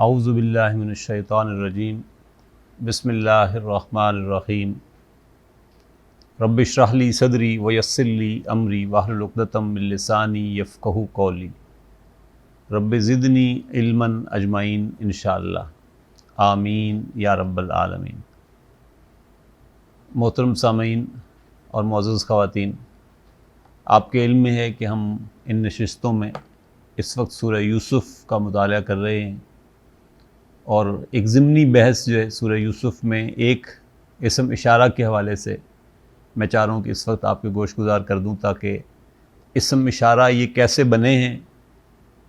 اعوذ باللہ من الشیطان الرجیم بسم اللہ الرحمن الرحیم رب اشرح لی صدری ویسر لی امری واحلل عقدۃ من لسانی یفقہوا قولی رب زدنی علما اجمعین انشاءاللہ آمین یا رب العالمین۔ محترم سامعین اور معزز خواتین، آپ کے علم میں ہے کہ ہم ان نشستوں میں اس وقت سورہ یوسف کا مطالعہ کر رہے ہیں، اور ایک ضمنی بحث جو ہے سورہ یوسف میں ایک اسم اشارہ کے حوالے سے میں چاہ رہا ہوں کہ اس وقت آپ کے گوش گزار کر دوں، تاکہ اسم اشارہ یہ کیسے بنے ہیں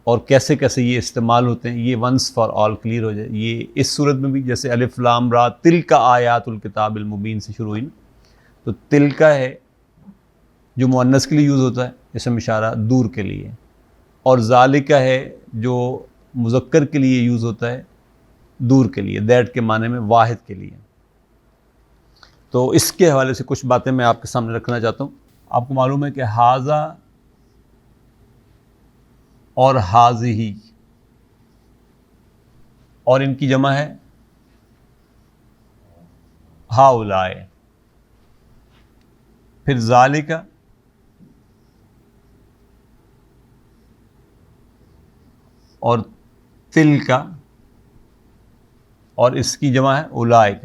اور کیسے کیسے یہ استعمال ہوتے ہیں یہ ونس فار آل کلیئر ہو جائے۔ یہ اس صورت میں بھی جیسے الف لام را تلک آیات الکتاب المبین سے شروع ہوئی نا، تو تلک ہے جو مؤنث کے لیے یوز ہوتا ہے اسم اشارہ دور کے لیے، اور ذالک ہے جو مذکر کے لیے یوز ہوتا ہے دور کے لیے، دیٹ کے معنی میں واحد کے لیے۔ تو اس کے حوالے سے کچھ باتیں میں آپ کے سامنے رکھنا چاہتا ہوں۔ آپ کو معلوم ہے کہ ھذا اور ھذہ اور ان کی جمع ہے ھؤلاء، پھر ذالک اور تلک، اور اس کی جمع ہے اولئک۔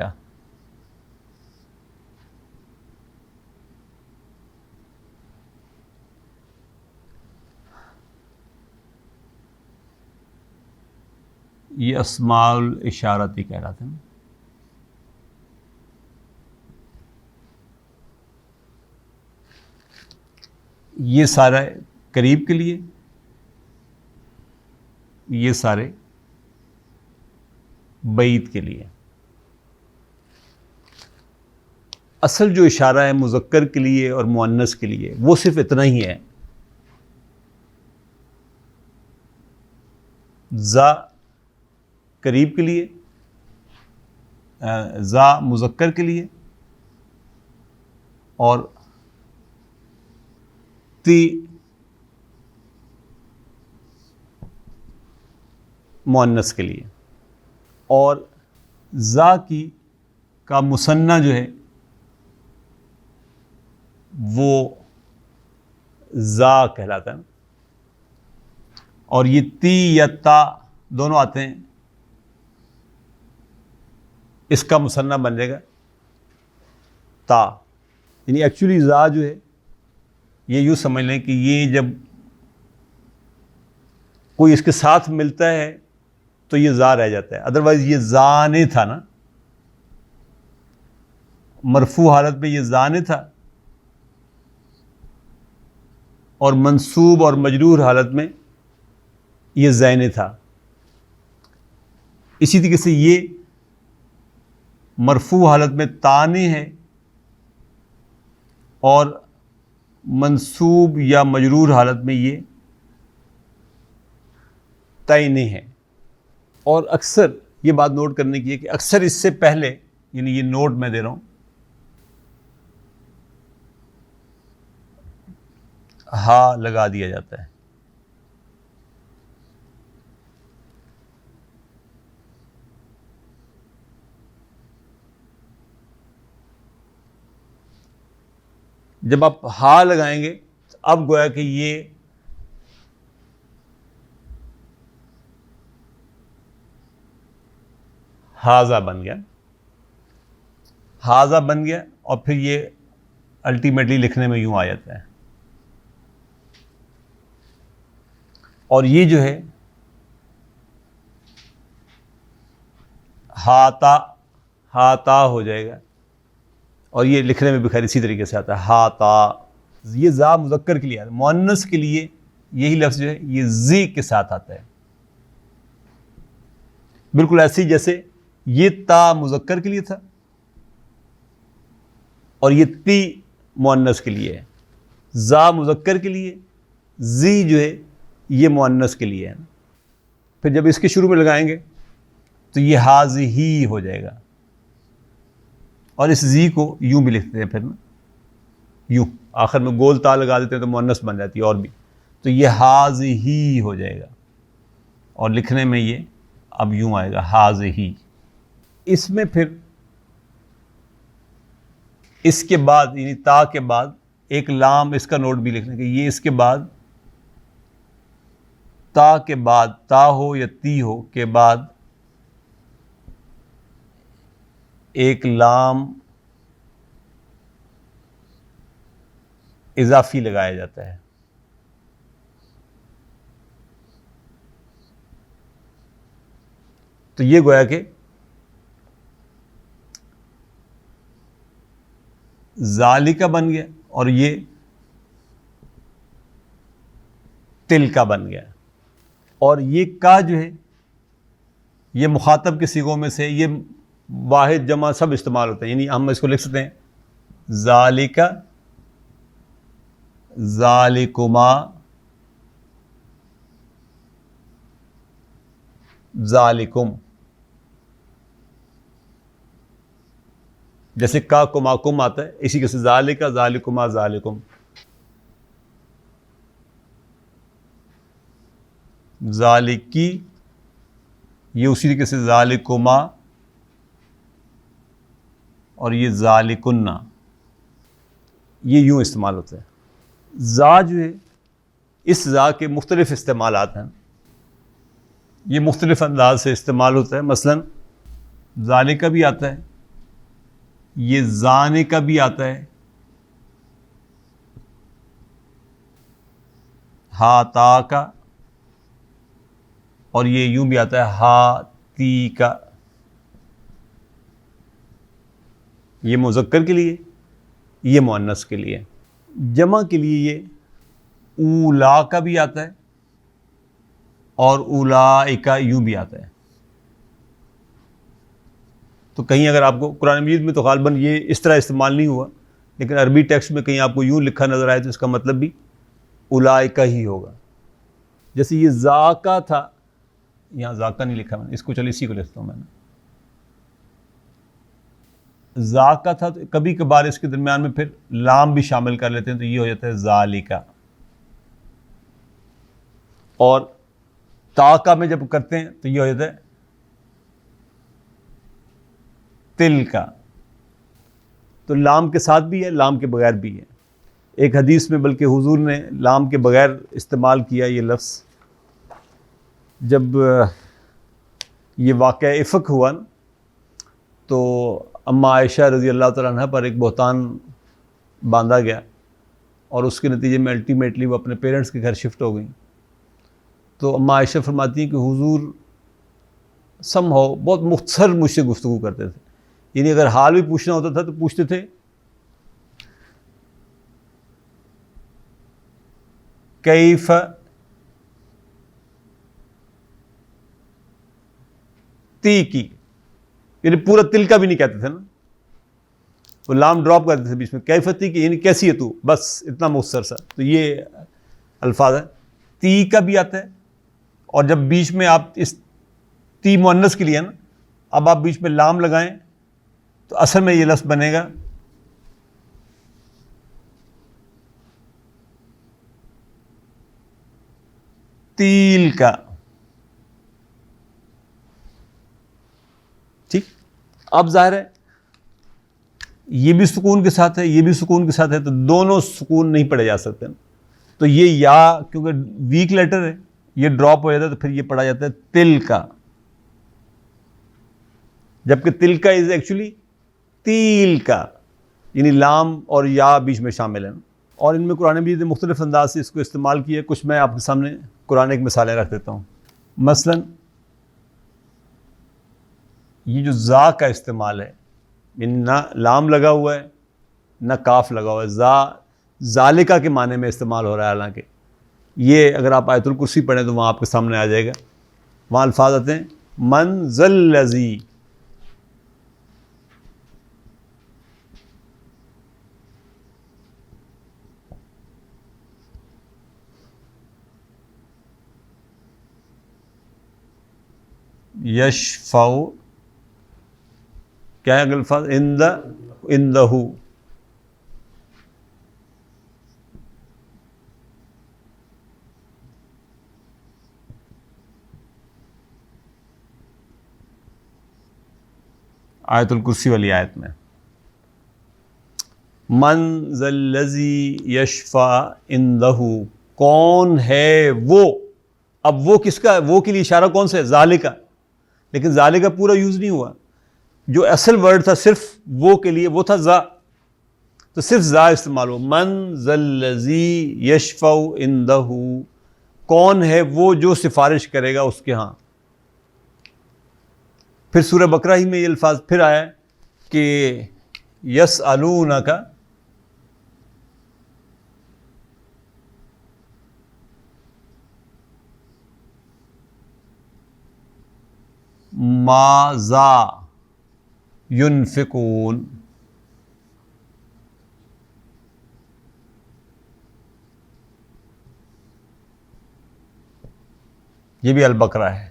یہ اسماء الاشارتی کہلاتے ہیں۔ یہ سارے قریب کے لیے، یہ سارے بعید کے لیے۔ اصل جو اشارہ ہے مذکر کے لیے اور مؤنث کے لیے وہ صرف اتنا ہی ہے، ذا قریب کے لیے، ذا مذکر کے لیے، اور تی مؤنث کے لیے، اور ذا کی کا مثنیٰ جو ہے وہ ذا کہلاتا ہے، اور یہ تی یا تا دونوں آتے ہیں، اس کا مثنیٰ بن جائے گا تا۔ یعنی ایکچولی ذا جو ہے یہ یوں سمجھ لیں کہ یہ جب کوئی اس کے ساتھ ملتا ہے تو یہ ذا رہ جاتا ہے، ادروائز یہ ذانے تھا نا، مرفوع حالت میں یہ ذانے تھا، اور منصوب اور مجرور حالت میں یہ زینے تھا۔ اسی طریقے سے یہ مرفوع حالت میں تانے ہے، اور منصوب یا مجرور حالت میں یہ تینے ہے۔ اور اکثر یہ بات نوٹ کرنے کی ہے کہ اکثر اس سے پہلے، یعنی یہ نوٹ میں دے رہا ہوں، ہا لگا دیا جاتا ہے۔ جب آپ ہا لگائیں گے تو اب گویا کہ یہ ھذا بن گیا، ھذا بن گیا، اور پھر یہ الٹیمیٹلی لکھنے میں یوں آ جاتا ہے۔ اور یہ جو ہے ہاتا، ہاتا ہو جائے گا، اور یہ لکھنے میں بھی خیر اسی طریقے سے آتا ہے ہاتا۔ یہ ذا مذکر کے لیے آتا ہے، مؤنث کے لیے یہی لفظ جو ہے یہ زی کے ساتھ آتا ہے، بالکل ایسی جیسے یہ تا مذکر کے لیے تھا اور یہ تی مؤنث کے لیے ہے، ذا مذکر کے لیے، زی جو ہے یہ مؤنث کے لیے ہے۔ پھر جب اس کے شروع میں لگائیں گے تو یہ ھذہ ہو جائے گا، اور اس زی کو یوں بھی لکھتے ہیں پھر نا، یوں آخر میں گول تا لگا دیتے ہیں تو مؤنث بن جاتی ہے، اور بھی تو یہ ھذہ ہو جائے گا، اور لکھنے میں یہ اب یوں آئے گا ہاذہی. اس میں پھر اس کے بعد یعنی تا کے بعد ایک لام، اس کا نوٹ بھی لکھنے کہ یہ اس کے بعد تا کے بعد، تا ہو یا تی ہو کے بعد ایک لام اضافی لگایا جاتا ہے. تو یہ گویا کہ ذالکہ بن گیا اور یہ تلکا بن گیا. اور یہ کا جو ہے یہ مخاطب کے صیغوں میں سے یہ واحد جمع سب استعمال ہوتے ہیں. یعنی ہم اس کو لکھ سکتے ہیں ذالکہ، ذالکما، ذالکم. جیسے کا کما کم آتا ہے اسی کے سے ذالکہ، ذالکما، ذالکم. ذالکی یہ اسی طریقے سے ذالکما اور یہ ذالکنا، یہ یوں استعمال ہوتا ہے. ذا جو ہے اس ذا کے مختلف استعمالات ہیں، یہ مختلف انداز سے استعمال ہوتا ہے. مثلا ذالکہ بھی آتا ہے، یہ ذانکہ بھی آتا ہے، ہا تا کا، اور یہ یوں بھی آتا ہے ہا تی کا. یہ مذکر کے لیے، یہ مؤنث کے لیے. جمع کے لیے یہ اولا کا بھی آتا ہے اور اولائکا یوں بھی آتا ہے. تو کہیں اگر آپ کو قرآن مجید میں تو غالباً یہ اس طرح استعمال نہیں ہوا، لیکن عربی ٹیکسٹ میں کہیں آپ کو یوں لکھا نظر آئے تو اس کا مطلب بھی اولائکا ہی ہوگا. جیسے یہ ذاکا تھا، یہاں ذاکا نہیں لکھا میں نے، اس کو چل اسی کو لکھتا ہوں میں نے. ذاکا تھا تو کبھی کبھار اس کے درمیان میں پھر لام بھی شامل کر لیتے ہیں تو یہ ہو جاتا ہے ذالکا. اور تاکا میں جب کرتے ہیں تو یہ ہو جاتا ہے تلکا. تو لام کے ساتھ بھی ہے، لام کے بغیر بھی ہے. ایک حدیث میں بلکہ حضور نے لام کے بغیر استعمال کیا یہ لفظ. جب یہ واقعہ افک ہوا نا تو اما عائشہ رضی اللہ تعالیٰ عنہ پر ایک بہتان باندھا گیا اور اس کے نتیجے میں الٹیمیٹلی وہ اپنے پیرنٹس کے گھر شفٹ ہو گئیں. تو اما عائشہ فرماتی ہیں کہ حضور سم ہو بہت مختصر مجھ سے گفتگو کرتے تھے. یعنی اگر حال بھی پوچھنا ہوتا تھا تو پوچھتے تھے کیف تی کی، یعنی پورا تل کا بھی نہیں کہتے تھے نا، وہ لام ڈراپ کرتے تھے بیچ میں، کیفتی کی یعنی کیسی ہے تو، بس اتنا مختصر سا. تو یہ الفاظ ہے. تی کا بھی آتا ہے، اور جب بیچ میں آپ اس تی مؤنث کے لیے نا اب آپ بیچ میں لام لگائیں تو اصل میں یہ لفظ بنے گا تیل کا. ٹھیک. اب ظاہر ہے یہ بھی سکون کے ساتھ ہے، یہ بھی سکون کے ساتھ ہے، تو دونوں سکون نہیں پڑھے جا سکتے. تو یہ یا کیونکہ ویک لیٹر ہے یہ ڈراپ ہو جاتا ہے تو پھر یہ پڑھا جاتا ہے تل کا، جبکہ تل کا از ایکچولی تیل کا، یعنی لام اور یا بیچ میں شامل ہیں. اور ان میں قرآن مجید نے مختلف انداز سے اس کو استعمال کیا. کچھ میں آپ کے سامنے قرآن ایک مثالیں رکھ دیتا ہوں. مثلا یہ جو ذا کا استعمال ہے، یعنی نہ لام لگا ہوا ہے نہ کاف لگا ہوا ہے، ذالکہ کے معنی میں استعمال ہو رہا ہے. حالانکہ یہ اگر آپ آیت الکرسی پڑھیں تو وہاں آپ کے سامنے آ جائے گا. وہاں الفاظ آتے ہیں من ذل الذی، یشفع، کیا ہے الفاظ عندہ، آیت الکرسی والی آیت میں، من ذا الذی یشفع عندہ، کون ہے وہ. اب وہ کس کا، وہ کے لیے اشارہ کون سے ہے؟ ذالک. لیکن ذالک پورا یوز نہیں ہوا، جو اصل ورڈ تھا صرف وہ کے لیے وہ تھا ذا، تو صرف ذا استعمال ہو. من ذا الذی یشفع عندہ، کون ہے وہ جو سفارش کرے گا اس کے ہاں. پھر سورہ بقرہ ہی میں یہ الفاظ پھر آیا کہ یسألونک، ماذا ينفقون، یہ بھی البقرہ ہے.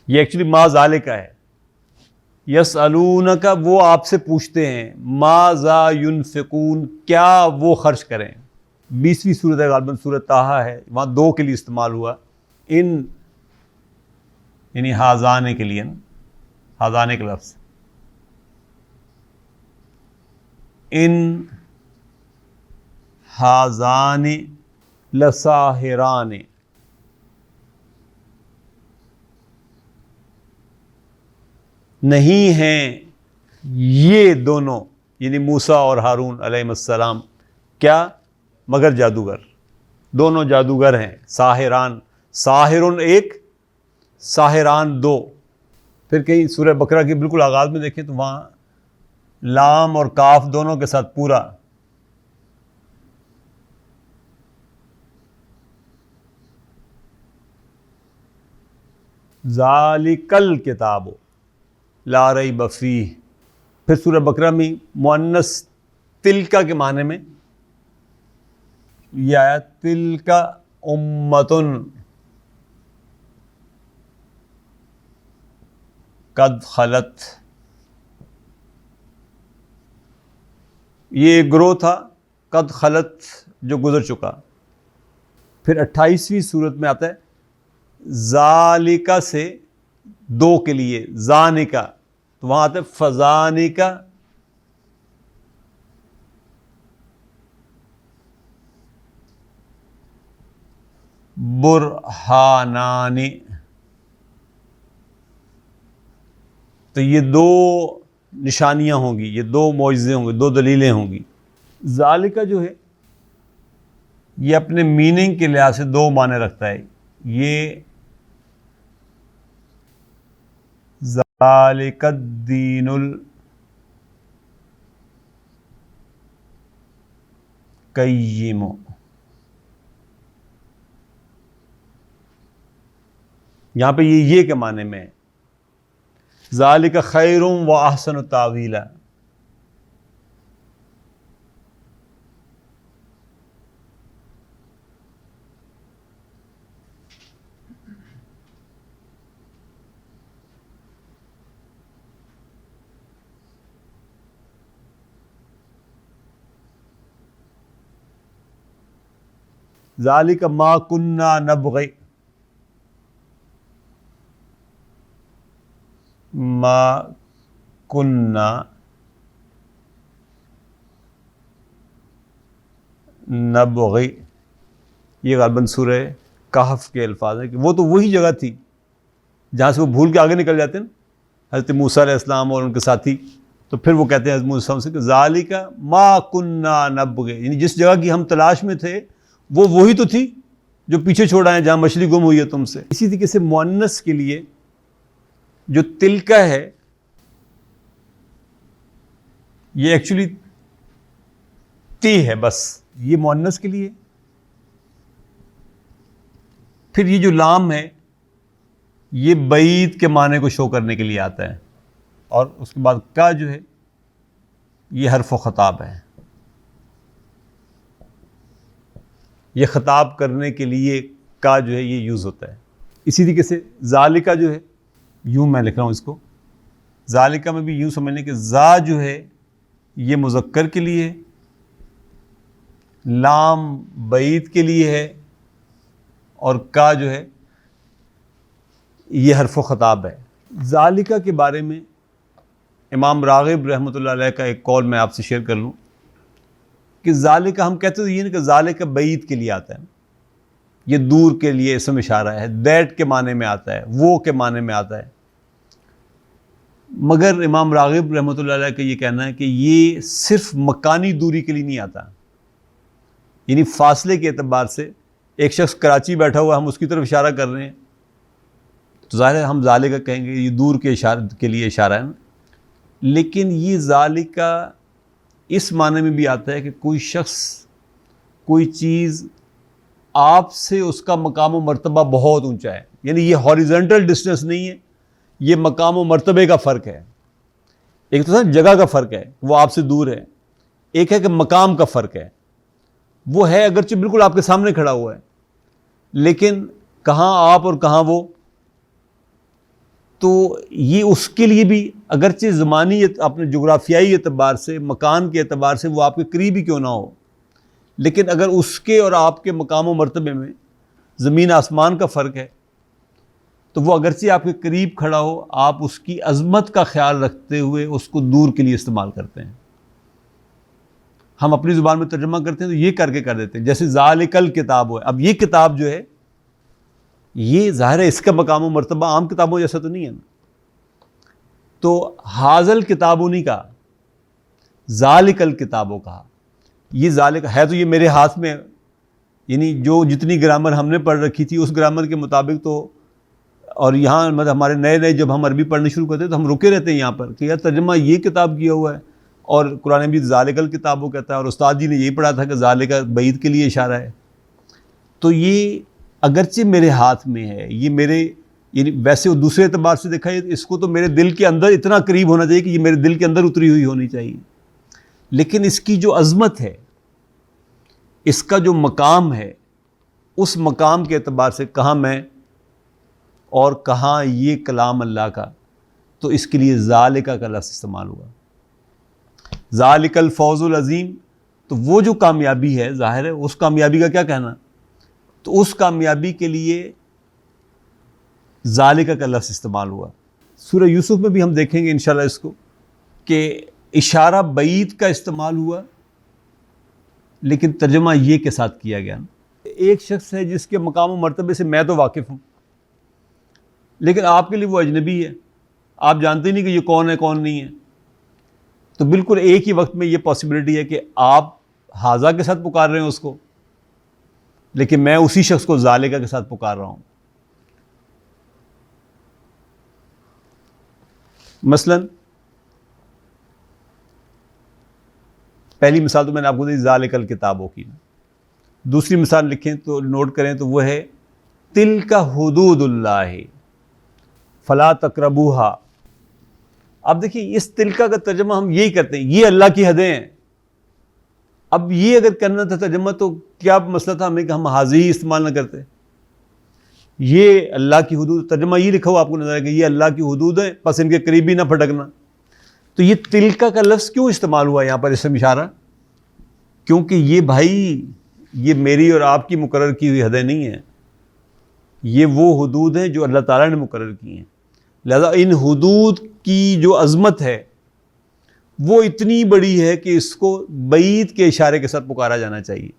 یہ ایکچولی ما ذالک ہے. یسألونک، وہ آپ سے پوچھتے ہیں، ماذا ينفقون، کیا وہ خرچ کریں. 20ویں سورت ہے غالباً، سورت طٰہٰ ہے، وہاں دو کے لیے استعمال ہوا. ان یعنی ہاذانے کے لیے نا، ہاذانے کا لفظ. ان ہاذان لساحران، نہیں ہیں یہ دونوں یعنی موسیٰ اور ہارون علیہ السلام کیا مگر جادوگر. دونوں جادوگر ہیں. ساحران، ساحرن ایک، ساحران دو. پھر کہیں سورہ بقرہ کے بالکل آغاز میں دیکھیں تو وہاں لام اور کاف دونوں کے ساتھ پورا ذالک الکتاب لا ریب فیہ. پھر سورہ بقرہ میں مؤنث تلکا کے معنی میں یہ آیا تلکا امتن قد خلت، یہ ایک گروہ تھا قد خلت جو گزر چکا. پھر 28ویں سورت میں آتا ہے ذالکا سے دو کے لیے ذانکا، تو وہاں آتا ہے فذانکا برہانان. تو یہ دو نشانیاں ہوں گی، یہ دو معجزے ہوں گے، دو دلیلیں ہوں گی. ذالکا جو ہے یہ اپنے میننگ کے لحاظ سے دو معنی رکھتا ہے. یہ ذالک الدین القیم، یہاں پہ یہ کے معنی میں ہے. ذالک خیر و احسن تاویلا، ذالک ما کننا نبغی، ما کننا نبغی. یہ غالباً سورہ کہف کے الفاظ ہیں کہ وہ تو وہی جگہ تھی جہاں سے وہ بھول کے آگے نکل جاتے ہیں نا حضرت موسیٰ علیہ السلام اور ان کے ساتھی. تو پھر وہ کہتے ہیں حضرت موسیٰ سے کہ ذالک ما کننا نبغی، یعنی جس جگہ کی ہم تلاش میں تھے وہ وہی تو تھی جو پیچھے چھوڑ آئے جہاں مچھلی گم ہوئی ہے تم سے. اسی طریقے سے مؤنث کے لیے جو تلکا ہے یہ ایکچولی تی ہے، بس یہ مؤنث کے لیے. پھر یہ جو لام ہے یہ بعید کے معنی کو شو کرنے کے لیے آتا ہے، اور اس کے بعد کا جو ہے یہ حرف و خطاب ہے، یہ خطاب کرنے کے لیے کا جو ہے یہ یوز ہوتا ہے. اسی طریقے سے ذالکا جو ہے، یوں میں لکھ رہا ہوں اس کو، ذالکا میں بھی یوں سمجھنے کہ ذا جو ہے یہ مذکر کے لیے، لام بعید کے لیے ہے، اور کا جو ہے یہ حرف و خطاب ہے۔ ذالکہ کے بارے میں امام راغب رحمۃ اللہ علیہ کا ایک قول میں آپ سے شیئر کر لوں کہ ذالکہ ہم کہتے تو یہ نہیں کہ ذالکہ بعید کے لیے آتا ہے، یہ دور کے لیے اسم اشارہ ہے، دیٹ کے معنی میں آتا ہے، وہ کے معنی میں آتا ہے، مگر امام راغب رحمۃ اللہ علیہ کا یہ کہنا ہے کہ یہ صرف مکانی دوری کے لیے نہیں آتا، یعنی فاصلے کے اعتبار سے ایک شخص کراچی بیٹھا ہوا ہم اس کی طرف اشارہ کر رہے ہیں تو ظاہر ہے ہم ذالکہ کہیں گے، یہ دور کے اشارے کے لیے اشارہ ہے نا، لیکن یہ ذالکہ اس معنی میں بھی آتا ہے کہ کوئی شخص کوئی چیز آپ سے اس کا مقام و مرتبہ بہت اونچا ہے، یعنی یہ ہاریزونٹل ڈسٹینس نہیں ہے، یہ مقام و مرتبے کا فرق ہے۔ ایک تو جگہ کا فرق ہے، وہ آپ سے دور ہے، ایک ہے کہ مقام کا فرق ہے، وہ ہے اگرچہ بالکل آپ کے سامنے کھڑا ہوا ہے لیکن کہاں آپ اور کہاں وہ، تو یہ اس کے لیے بھی اگرچہ زمانی اپنے جغرافیائی اعتبار سے مکان کے اعتبار سے وہ آپ کے قریب ہی کیوں نہ ہو، لیکن اگر اس کے اور آپ کے مقام و مرتبے میں زمین آسمان کا فرق ہے تو وہ اگرچہ آپ کے قریب کھڑا ہو، آپ اس کی عظمت کا خیال رکھتے ہوئے اس کو دور کے لیے استعمال کرتے ہیں۔ ہم اپنی زبان میں ترجمہ کرتے ہیں تو یہ کر کے کر دیتے ہیں، جیسے ذالک الکتاب ہے، اب یہ کتاب جو ہے یہ ظاہر ہے اس کا مقام و مرتبہ عام کتابوں جیسا تو نہیں ہے نا، تو حاضل کتابوں نہیں کہا، ذالک الکتابوں کہا، یہ ذالک ہے تو یہ میرے ہاتھ میں ہے، یعنی جو جتنی گرامر ہم نے پڑھ رکھی تھی اس گرامر کے مطابق تو، اور یہاں مطلب ہمارے نئے جب ہم عربی پڑھنے شروع کرتے ہیں تو ہم رکے رہتے ہیں یہاں پر کہ یار ترجمہ یہ کتاب کیا ہوا ہے، اور قرآن بھی ذالک الکتابوں کہتا ہے، اور استاد جی نے یہی پڑھا تھا کہ ذالکہ بعید کے لیے اشارہ ہے، تو یہ اگرچہ میرے ہاتھ میں ہے، یہ میرے یعنی ویسے دوسرے اعتبار سے دیکھا ہے اس کو تو میرے دل کے اندر اتنا قریب ہونا چاہیے کہ یہ میرے دل کے اندر اتری ہوئی ہونی چاہیے، لیکن اس کی جو عظمت ہے، اس کا جو مقام ہے، اس مقام کے اعتبار سے کہاں میں اور کہاں یہ کلام اللہ کا، تو اس کے لیے ذالکہ کا لفظ استعمال ہوا۔ ذالک الفوز العظیم، تو وہ جو کامیابی ہے ظاہر ہے اس کامیابی کا کیا کہنا، تو اس کامیابی کے لیے ذالکہ کا لفظ استعمال ہوا۔ سورہ یوسف میں بھی ہم دیکھیں گے انشاءاللہ اس کو کہ اشارہ بعید کا استعمال ہوا لیکن ترجمہ یہ کے ساتھ کیا گیا۔ ایک شخص ہے جس کے مقام و مرتبے سے میں تو واقف ہوں لیکن آپ کے لیے وہ اجنبی ہے، آپ جانتے نہیں کہ یہ کون ہے کون نہیں ہے، تو بالکل ایک ہی وقت میں یہ پاسبلٹی ہے کہ آپ حاضہ کے ساتھ پکار رہے ہیں اس کو، لیکن میں اسی شخص کو ذالکہ کے ساتھ پکار رہا ہوں۔ مثلا پہلی مثال تو میں نے آپ کو دی ذالک الکتابوں کی، دوسری مثال لکھیں تو نوٹ کریں تو وہ ہے تلک حدود اللہ فلا تقربوہا۔ اب دیکھیے اس تلکہ کا ترجمہ ہم یہی کرتے ہیں، یہ اللہ کی حدیں ہیں۔ اب یہ اگر کرنا تھا ترجمہ تو کیا مسئلہ تھا ہمیں کہ ہم حاضی ہی استعمال نہ کرتے، یہ اللہ کی حدود، ترجمہ یہ لکھا ہوا آپ کو نظر آئے کہ یہ اللہ کی حدود ہیں پس ان کے قریب بھی نہ پھٹکنا، تو یہ تلکہ کا لفظ کیوں استعمال ہوا یہاں پر اسم اشارہ؟ کیونکہ یہ بھائی یہ میری اور آپ کی مقرر کی ہوئی حدیں نہیں ہیں، یہ وہ حدود ہیں جو اللہ تعالیٰ نے مقرر کی ہیں، لہذا ان حدود کی جو عظمت ہے وہ اتنی بڑی ہے کہ اس کو بعید کے اشارے کے ساتھ پکارا جانا چاہیے،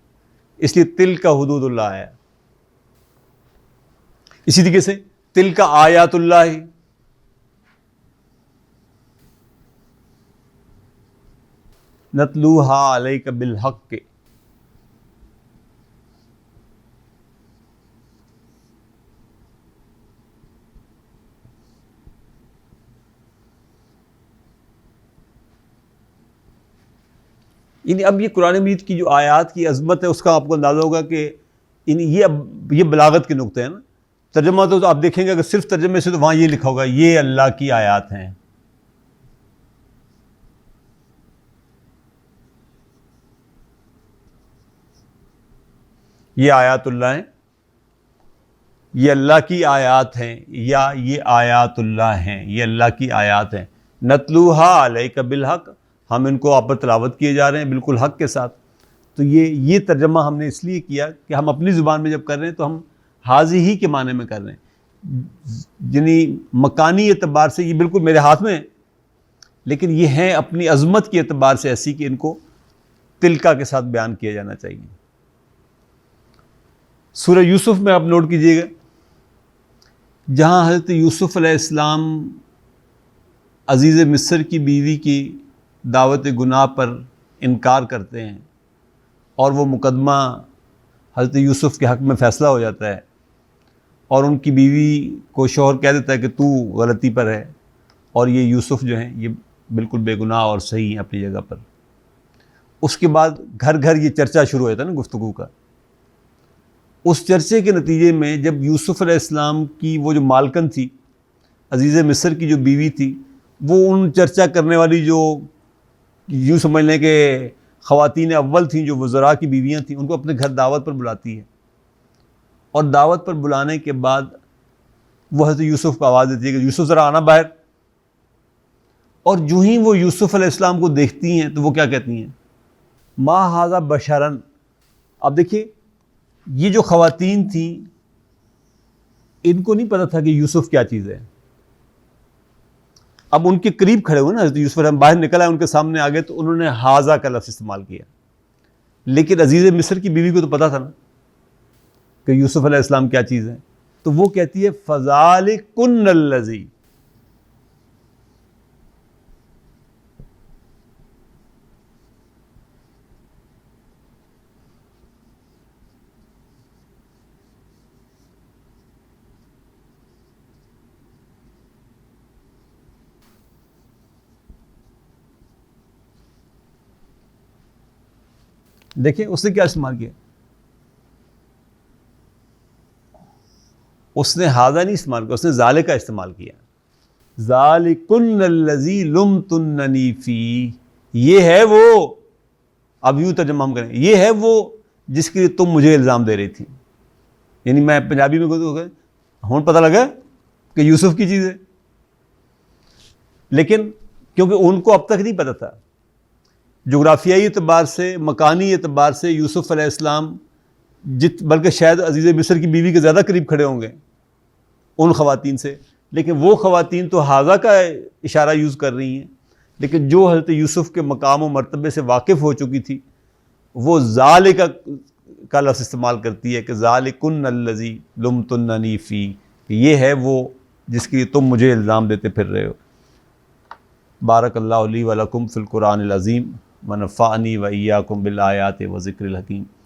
اس لیے تلک حدود اللہ ہے۔ اسی طریقے سے تلک آیات اللہ، نتلوہا علیک بالحق، یعنی اب یہ قرآن مجید کی جو آیات کی عظمت ہے اس کا آپ کو اندازہ ہوگا کہ یہ بلاغت کے نقطے ہیں نا۔ ترجمہ تو آپ دیکھیں گے اگر صرف ترجمے سے تو وہاں یہ لکھا ہوگا یہ اللہ کی آیات ہیں، یہ آیات اللہ ہیں، یہ اللہ کی آیات ہیں، یا یہ آیات اللہ ہیں، یہ اللہ کی آیات ہیں۔ نتلوہا علیک بالحق، ہم ان کو آپ پر تلاوت کیے جا رہے ہیں بالکل حق کے ساتھ۔ تو یہ ترجمہ ہم نے اس لیے کیا کہ ہم اپنی زبان میں جب کر رہے ہیں تو ہم حاضی ہی کے معنی میں کر رہے ہیں، یعنی مکانی اعتبار سے یہ بالکل میرے ہاتھ میں ہے، لیکن یہ ہیں اپنی عظمت کے اعتبار سے ایسی کہ ان کو تلکا کے ساتھ بیان کیا جانا چاہیے۔ سورہ یوسف میں آپ نوٹ کیجئے گا، جہاں حضرت یوسف علیہ السلام عزیز مصر کی بیوی کی دعوت گناہ پر انکار کرتے ہیں اور وہ مقدمہ حضرت یوسف کے حق میں فیصلہ ہو جاتا ہے، اور ان کی بیوی کو شوہر کہہ دیتا ہے کہ تو غلطی پر ہے، اور یہ یوسف جو ہیں یہ بالکل بے گناہ اور صحیح ہیں اپنی جگہ پر۔ اس کے بعد گھر گھر یہ چرچا شروع ہو جاتا ہے نا گفتگو کا۔ اس چرچے کے نتیجے میں جب یوسف علیہ السلام کی وہ جو مالکن تھی، عزیز مصر کی جو بیوی تھی، وہ ان چرچا کرنے والی جو یوں سمجھ لیں کہ خواتین اول تھیں، جو وزراء کی بیویاں تھیں، ان کو اپنے گھر دعوت پر بلاتی ہے، اور دعوت پر بلانے کے بعد وہ حضرت یوسف کو آواز دیتی ہے کہ یوسف ذرا آنا باہر، اور جو ہی وہ یوسف علیہ السلام کو دیکھتی ہیں تو وہ کیا کہتی ہیں؟ ما ھذا بشرن۔ اب دیکھیے یہ جو خواتین تھیں ان کو نہیں پتا تھا کہ یوسف کیا چیز ہے۔ اب ان کے قریب کھڑے ہوئے نا حضرت یوسف علیہ السلام، باہر نکل آئے ان کے سامنے آگے تو انہوں نے ھذا کا لفظ استعمال کیا، لیکن عزیز مصر کی بیوی کو تو پتا تھا نا کہ یوسف علیہ السلام کیا چیز ہے، تو وہ کہتی ہے فذالکن الذی۔ دیکھیں اس نے کیا استعمال کیا، اس نے ھذا نہیں استعمال کیا، اس نے ذالک استعمال کیا۔ ذالکن الذی لمتننی فی، یہ ہے وہ، اب یوں ترجمہ ہم کریں، یہ ہے وہ جس کے لیے تم مجھے الزام دے رہی تھی۔ یعنی میں پنجابی میں کہوں گا ہوں پتہ لگا کہ یوسف کی چیز ہے، لیکن کیونکہ ان کو اب تک نہیں پتہ تھا، جغرافیائی اعتبار سے، مکانی اعتبار سے یوسف علیہ السلام بلکہ شاید عزیز مصر کی بیوی کے زیادہ قریب کھڑے ہوں گے ان خواتین سے، لیکن وہ خواتین تو ھذا کا اشارہ یوز کر رہی ہیں، لیکن جو حضرت یوسف کے مقام و مرتبے سے واقف ہو چکی تھی وہ ذالک کا لفظ استعمال کرتی ہے کہ ذالکن الذی لمتننی فی، یہ ہے وہ جس کے لیے تم مجھے الزام دیتے پھر رہے ہو۔ بارک اللہ لی و لکم فی القرآن العظیم ونفعنی و ایاکم بالآیات و ذکر الحکیم۔